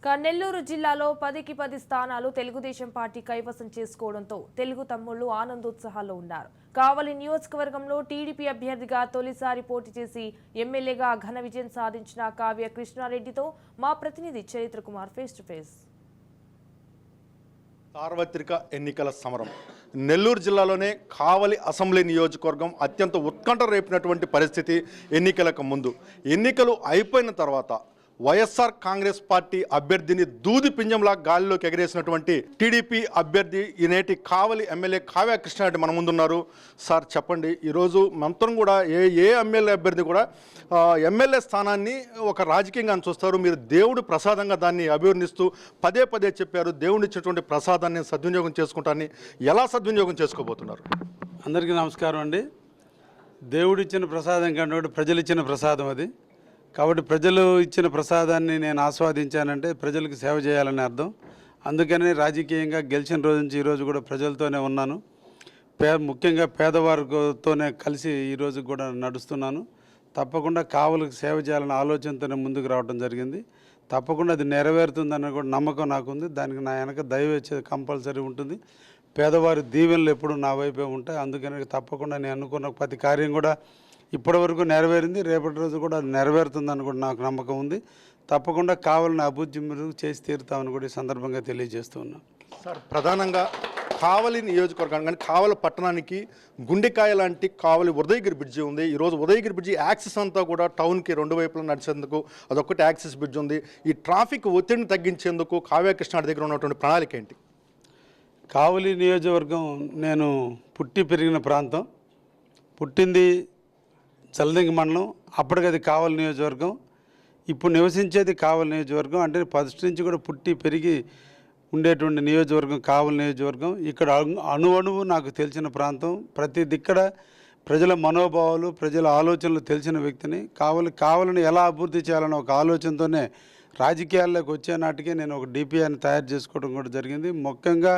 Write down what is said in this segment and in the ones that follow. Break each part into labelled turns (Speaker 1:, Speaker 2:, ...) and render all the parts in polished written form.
Speaker 1: నెల్లూరు జిల్లాలో 10కి 10 స్థానాలు తెలుగుదేశం పార్టీ కైవసం చేసుకోవడంతో తెలుగు తమ్ముళ్లు ఆనందోత్సాహాల్లో ఉన్నారు. కావలి నియోజకవర్గంలో టీడీపీ అభ్యర్థిగా తొలిసారి పోటీ చేసి ఎమ్మెల్యేగా ఘన విజయం సాధించిన కావ్య కృష్ణారెడ్డితో మా ప్రతినిధి చరిత్ర కుమార్ ఫేస్ టు ఫేస్.
Speaker 2: సార్వత్రిక ఎన్నికల సమరం నెల్లూరు జిల్లాలోనే కావలి అసెంబ్లీ నియోజకవర్గం అత్యంత ఉత్కంఠ రేపినటువంటి పరిస్థితి. ఎన్నికలకు ముందు ఎన్నికలు అయిపోయిన తర్వాత వైఎస్ఆర్ కాంగ్రెస్ పార్టీ అభ్యర్థిని దూది పింజంలా గాలిలోకి ఎగరేసినటువంటి టీడీపీ అభ్యర్థి ఈనేటి కావలి ఎమ్మెల్యే కావ్య కృష్ణారెడ్డి మన ముందున్నారు. సార్ చెప్పండి, ఈరోజు మంత్రం కూడా ఏ ఎమ్మెల్యే అభ్యర్థి కూడా ఎమ్మెల్యే స్థానాన్ని ఒక రాజకీయంగా చూస్తారు. మీరు దేవుడి ప్రసాదంగా దాన్ని అభివర్ణిస్తూ పదే పదే చెప్పారు. దేవుడి ఇచ్చినటువంటి ప్రసాదాన్ని సద్వినియోగం చేసుకుంటాన్ని ఎలా సద్వినియోగం చేసుకోబోతున్నారు?
Speaker 3: అందరికీ నమస్కారం అండి. దేవుడిచ్చిన ప్రసాదం కంటే ప్రజలు ఇచ్చిన ప్రసాదం అది. కాబట్టి ప్రజలు ఇచ్చిన ప్రసాదాన్ని నేను ఆస్వాదించానంటే ప్రజలకు సేవ చేయాలని అర్థం. అందుకని రాజకీయంగా గెలిచిన రోజు నుంచి ఈరోజు కూడా ప్రజలతోనే ఉన్నాను. ముఖ్యంగా పేదవారితోనే కలిసి ఈరోజు కూడా నడుస్తున్నాను. తప్పకుండా కావలికి సేవ చేయాలనే ఆలోచనతోనే ముందుకు రావడం జరిగింది. తప్పకుండా అది నెరవేరుతుందన్న కూడా నమ్మకం నాకుంది. దానికి నా వెనక దైవ కంపల్సరీ ఉంటుంది. పేదవారి దీవెనలు ఎప్పుడు నా వైపే ఉంటాయి. అందుకని తప్పకుండా నేను అనుకున్న ప్రతి కార్యం కూడా ఇప్పటివరకు నెరవేరింది. రేపటి రోజు కూడా నెరవేరుతుందని కూడా నాకు నమ్మకం ఉంది. తప్పకుండా కావాలని అభివృద్ధి మెరుగు చేసి తీరుతామని కూడా ఈ సందర్భంగా తెలియజేస్తూ ఉన్నాను.
Speaker 2: సార్, ప్రధానంగా కావలి నియోజకవర్గానికి కానీ కావలి పట్టణానికి గుండెకాయ లాంటి కావలి ఉదయగిరి బ్రిడ్జి ఉంది. ఈరోజు ఉదయగిరి బ్రిడ్జి యాక్సెస్ అంతా కూడా టౌన్కి రెండు వైపులా నడిచేందుకు అదొక్కటి యాక్సెస్ బ్రిడ్జ్ ఉంది. ఈ ట్రాఫిక్ ఒత్తిడిని తగ్గించేందుకు కావ్య కృష్ణారెడ్డి దగ్గర ఉన్నటువంటి ప్రణాళిక ఏంటి?
Speaker 3: కావలి నియోజకవర్గం నేను పుట్టి పెరిగిన ప్రాంతం. పుట్టింది చల్లదంగి మండలం, అప్పటికది కావలి నియోజకవర్గం. ఇప్పుడు నివసించేది కావలి నియోజకవర్గం. అంటే ఫస్ట్ నుంచి కూడా పుట్టి పెరిగి ఉండేటువంటి నియోజకవర్గం కావలి నియోజకవర్గం. ఇక్కడ అణువణువు నాకు తెలిసిన ప్రాంతం. ప్రతి దిక్కడ ప్రజల మనోభావాలు, ప్రజల ఆలోచనలు తెలిసిన వ్యక్తిని. కావలిని ఎలా అభివృద్ధి చేయాలని ఒక ఆలోచనతోనే రాజకీయాల్లోకి వచ్చే నాటికే నేను ఒక డిపిఆర్ని తయారు చేసుకోవడం కూడా జరిగింది. ముఖ్యంగా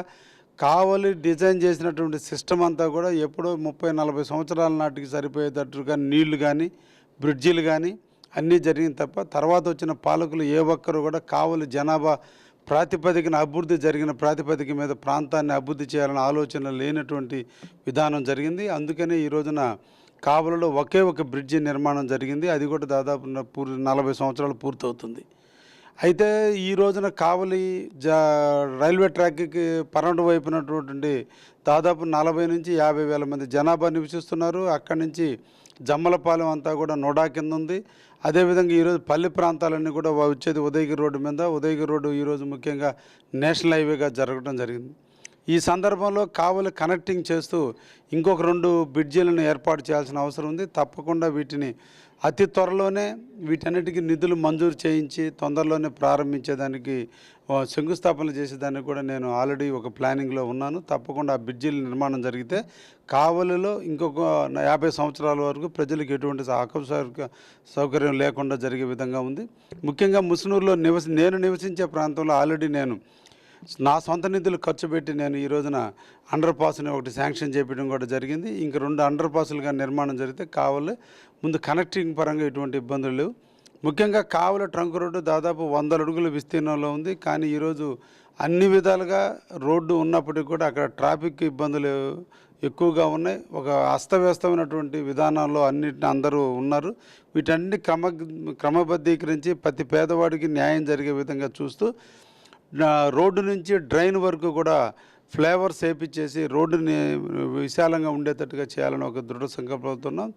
Speaker 3: కావలి డిజైన్ చేసినటువంటి సిస్టమ్ అంతా కూడా ఎప్పుడో 30-40 సంవత్సరాల నాటికి సరిపోయేటట్టుగా నీళ్లు కానీ బ్రిడ్జీలు కానీ అన్నీ జరిగింది తప్ప తర్వాత వచ్చిన పాలకులు ఏ ఒక్కరు కూడా కావలి జనాభా ప్రాతిపదికన అభివృద్ధి జరిగిన ప్రాతిపదిక మీద ప్రాంతాన్ని అభివృద్ధి చేయాలనే ఆలోచన లేనటువంటి విధానం జరిగింది. అందుకనే ఈ రోజున కావలిలో ఒకే ఒక బ్రిడ్జి నిర్మాణం జరిగింది. అది కూడా దాదాపు 40 సంవత్సరాలు పూర్తవుతుంది. అయితే ఈ రోజున కావలి రైల్వే ట్రాక్కి పన్నెండు వైపునటువంటి దాదాపు 40 నుంచి 50 వేల మంది జనాభా నివసిస్తున్నారు. అక్కడి నుంచి జమ్మలపాలెం అంతా కూడా నోడా కింద ఉంది. అదేవిధంగా ఈరోజు పల్లె ప్రాంతాలన్నీ కూడా వచ్చేది ఉదయగిరి రోడ్డు మీద. ఉదయగిరి రోడ్డు ఈరోజు ముఖ్యంగా నేషనల్ హైవేగా జరగడం జరిగింది. ఈ సందర్భంలో కావలి కనెక్టింగ్ చేస్తూ ఇంకొక 2 బ్రిడ్జీలను ఏర్పాటు చేయాల్సిన అవసరం ఉంది. తప్పకుండా వీటిని అతి త్వరలోనే వీటన్నిటికీ నిధులు మంజూరు చేయించి తొందరలోనే ప్రారంభించేదానికి శంకుస్థాపన చేసేదానికి కూడా నేను ఆల్రెడీ ఒక ప్లానింగ్లో ఉన్నాను. తప్పకుండా ఆ బ్రిడ్జీల నిర్మాణం జరిగితే కావలిలో ఇంకొక 50 సంవత్సరాల వరకు ప్రజలకు ఎటువంటి సౌకర్యం లేకుండా జరిగే విధంగా ఉంది. ముఖ్యంగా ముసునూరులో నేను నివసించే ప్రాంతంలో ఆల్రెడీ నేను నా సొంత నిధులు ఖర్చు పెట్టి నేను ఈ రోజున అండర్ పాస్ని ఒకటి శాంక్షన్ చేయడం కూడా జరిగింది. ఇంక 2 అండర్ పాసులుగా నిర్మాణం జరిగితే కావలి ముందు కనెక్టింగ్ పరంగా ఎటువంటి ఇబ్బందులు లేవు. ముఖ్యంగా కావలి ట్రంక్ రోడ్డు దాదాపు 100 అడుగుల విస్తీర్ణంలో ఉంది. కానీ ఈరోజు అన్ని విధాలుగా రోడ్డు ఉన్నప్పటికీ కూడా అక్కడ ట్రాఫిక్ ఇబ్బందులు ఎక్కువగా ఉన్నాయి. ఒక అస్తవ్యస్తమైనటువంటి విధానాల్లో అన్నింటిని అందరూ ఉన్నారు. వీటన్ని క్రమబద్ధీకరించి ప్రతి పేదవాడికి న్యాయం జరిగే విధంగా చూస్తూ రోడ్డు నుంచి డ్రైన్ వరకు కూడా ఫ్లేవర్స్ వేపించేసి రోడ్డుని విశాలంగా ఉండేటట్టుగా చేయాలని ఒక దృఢ సంకల్పంతో ఉన్నాం.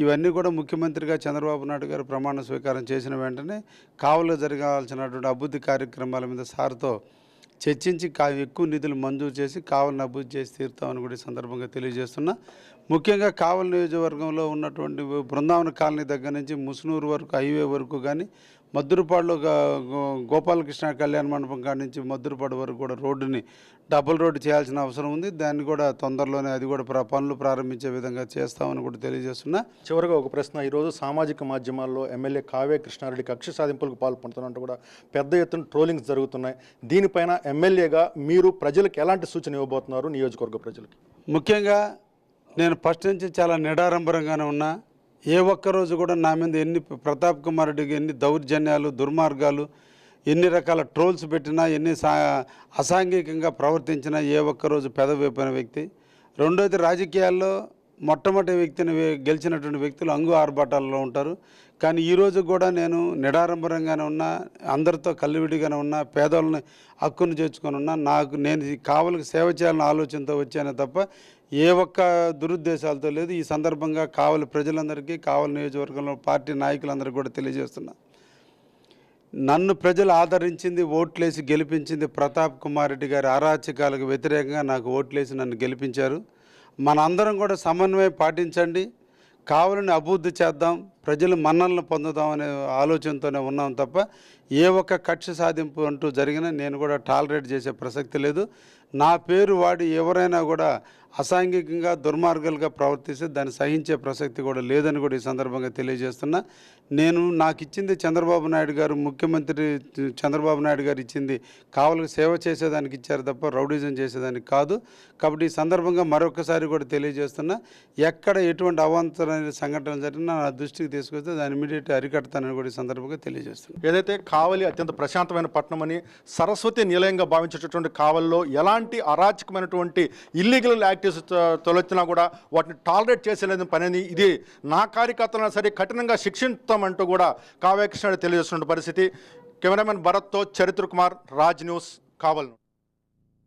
Speaker 3: ఇవన్నీ కూడా ముఖ్యమంత్రిగా చంద్రబాబు నాయుడు గారు ప్రమాణ స్వీకారం చేసిన వెంటనే కావలిలో జరగాల్సినటువంటి అభివృద్ధి కార్యక్రమాల మీద సార్తో చర్చించి ఎక్కువ నిధులు మంజూరు చేసి కావలిని అభివృద్ధి చేసి తీరుతామని కూడా ఈ సందర్భంగా తెలియజేస్తున్నా. ముఖ్యంగా కావలి నియోజకవర్గంలో ఉన్నటువంటి బృందావన కాలనీ దగ్గర నుంచి ముసునూరు వరకు హైవే వరకు కానీ మద్దురుపాడులో గోపాలకృష్ణ కళ్యాణ మండపం కాడి నుంచి మద్దురుపాడు వరకు కూడా రోడ్డుని డబుల్ రోడ్డు చేయాల్సిన అవసరం ఉంది. దాన్ని కూడా తొందరలోనే అది కూడా పనులు ప్రారంభించే విధంగా చేస్తామని కూడా తెలియజేస్తున్నా.
Speaker 2: చివరిగా ఒక ప్రశ్న, ఈరోజు సామాజిక మాధ్యమాల్లో ఎమ్మెల్యే కావ్య కృష్ణారెడ్డి కక్ష సాధింపులకు పాల్పడుతున్నట్టు కూడా పెద్ద ఎత్తున ట్రోలింగ్స్ జరుగుతున్నాయి. దీనిపైన ఎమ్మెల్యేగా మీరు ప్రజలకు ఎలాంటి సూచన ఇవ్వబోతున్నారు? నియోజకవర్గ ప్రజలకి
Speaker 3: ముఖ్యంగా నేను ఫస్ట్ నుంచి చాలా నిడారంభరంగానే ఉన్నా. ఏ ఒక్కరోజు కూడా నా మీద ప్రతాప్ కుమార్ రెడ్డికి ఎన్ని దౌర్జన్యాలు దుర్మార్గాలు ఎన్ని రకాల ట్రోల్స్ పెట్టినా, అసాంఘికంగా ప్రవర్తించినా ఏ ఒక్కరోజు పెదవిపోయిన వ్యక్తి. రెండోది, రాజకీయాల్లో మొట్టమొదటి వ్యక్తిని గెలిచినటువంటి వ్యక్తులు అంగు ఆర్భాటాల్లో ఉంటారు. కానీ ఈరోజు కూడా నేను నిడారంభరంగానే ఉన్నా, అందరితో కల్లివిడిగానే ఉన్నా, పేదోళ్ళని హక్కును చేర్చుకొని ఉన్నా. నేను ఈ కావలికి సేవ చేయాలన్న ఆలోచనతో వచ్చానే తప్ప ఏ ఒక్క దురుద్దేశాలతో లేదు. ఈ సందర్భంగా కావలి ప్రజలందరికీ, కావలి నియోజకవర్గంలో పార్టీ నాయకులందరికీ కూడా తెలియజేస్తున్నా, నన్ను ప్రజలు ఆదరించింది, ఓట్లేసి గెలిపించింది ప్రతాప్ కుమార్ రెడ్డి గారి అరాచకాలకు వ్యతిరేకంగా నాకు ఓట్లేసి నన్ను గెలిపించారు. మనందరం కూడా సమన్వయం పాటించండి, కావలిని అభివృద్ధి చేద్దాం, ప్రజలు మన్నలను పొందుదాం అనే ఆలోచనతోనే ఉన్నాం తప్ప ఏ ఒక్క కక్ష సాధింపు అంటూ జరిగినా నేను కూడా టాలరేట్ చేసే ప్రసక్తి లేదు. నా పేరు వాడి ఎవరైనా కూడా అసాంఘికంగా దుర్మార్గాలుగా ప్రవర్తిస్తే దాన్ని సహించే ప్రసక్తి కూడా లేదని కూడా ఈ సందర్భంగా తెలియజేస్తున్నా. నాకు ఇచ్చింది చంద్రబాబు నాయుడు గారు, ముఖ్యమంత్రి చంద్రబాబు నాయుడు గారు ఇచ్చింది కావలికి సేవ చేసేదానికి ఇచ్చారు తప్ప రౌడీజం చేసేదానికి కాదు. కాబట్టి ఈ సందర్భంగా మరొకసారి కూడా తెలియజేస్తున్నా, ఎక్కడ ఎటువంటి అవాంతరమైన సంఘటన జరిగినా నా దృష్టికి తీసుకొస్తే దాన్ని ఇమీడియట్ అరికడతానని కూడా ఈ సందర్భంగా తెలియజేస్తున్నాను.
Speaker 2: ఏదైతే కావలి అత్యంత ప్రశాంతమైన పట్టణం అని, సరస్వతి నిలయంగా భావించేటటువంటి కావలిలో ఎలాంటి అరాచకమైనటువంటి ఇల్లీగల్ యాక్టివిటీస్ తొలెత్తినా కూడా వాటిని టాలరేట్ చేసేలేని పని. ఇది నా కార్యకర్తలను సరే కఠినంగా శిక్షిస్తామంటూ కూడా కావ్య కృష్ణ తెలియజేస్తున్న పరిస్థితి. కెమెరామెన్ భరత్తో చరిత్ర కుమార్, రాజ్ న్యూస్, కావలి.